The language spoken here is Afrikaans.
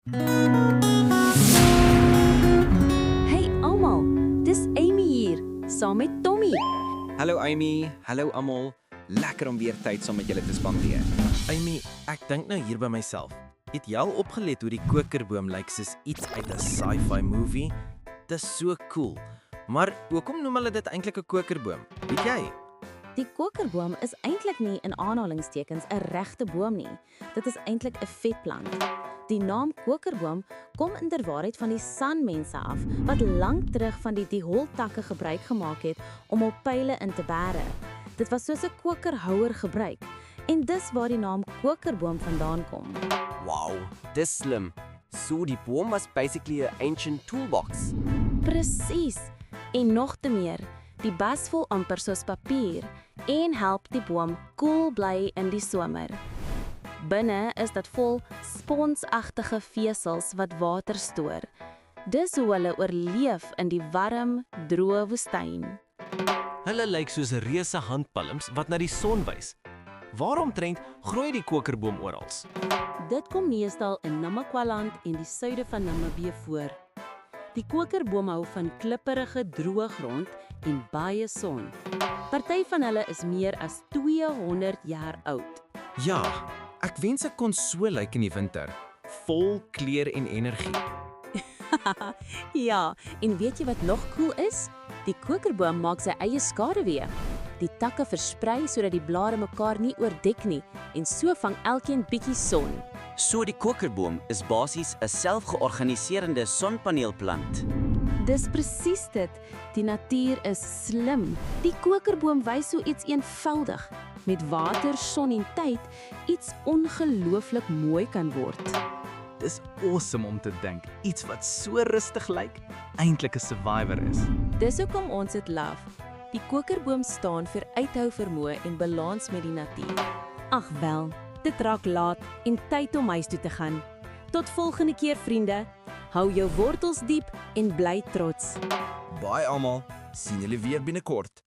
Hey almal, dis Amy hier, saam met Tommy. Hallo Amy, hallo almal. Lekker om weer tyd saam met julle te spandeer. Amy, ek dink nou hier by myself. Het jy al opgelet hoe die kokerboom lyk soos iets uit 'n sci-fi movie? Dis so cool. Maar hoekom noem hulle dit eintlik 'n kokerboom? Weet jy? Die kokerboom is eintlik nie in aanhalingstekens 'n regte boom nie. Dit is eintlik 'n vetplant. Die naam kokerboom kom inderwaarheid van die Sanmense af wat lank terug van die holtakke gebruik gemaak het om op pile in te bære. Dit was soos 'n kokerhouer gebruik en dis waar die naam kokerboom vandaan kom. Wow, dis slim. So die boom was basically an ancient toolbox. Presies. En nog te meer, die bas voel amper soos papier en help die boom koel bly in die somer. Binne is dit vol sponsagtige vesels wat water stoor. Dis hoe hulle oorleef in die warm, droë woestyn. Hulle lyk soos reuse handpalms wat na die son wys. Waarom groei die kokerboom oral? Dit kom meestal in Namakwaland en die suide van Namibië voor. Die kokerboom hou van klipperige, droë grond en baie son. Party van hulle is meer as 200 jaar oud. Ja, ek wens ek kon so lyk in die winter. Vol kleur en energie. Ja, en weet jy wat nog cool is? Die kokerboom maak sy eie skaduwee. Die takke versprei sodat die blare mekaar nie oordek nie en so vang elkeen bietjie son. So die kokerboom is basies 'n selfgeorganiserende sonpaneelplant. Dis presies dit. Die natuur is slim. Die kokerboom wys so iets eenvoudig. Met water, son en tyd iets ongelooflik mooi kan word. Dis awesome om te dink, iets wat so rustig lyk, eintlik 'n survivor is. Dis hoekom ons dit love. Die kokerboom staan vir uithou vermoë en balans met die natuur. Ag wel, dit raak laat en tyd om huis toe te gaan. Tot volgende keer vriende. Hou jou wortels diep en bly trots. Bye almal. Sien julle weer binnekort.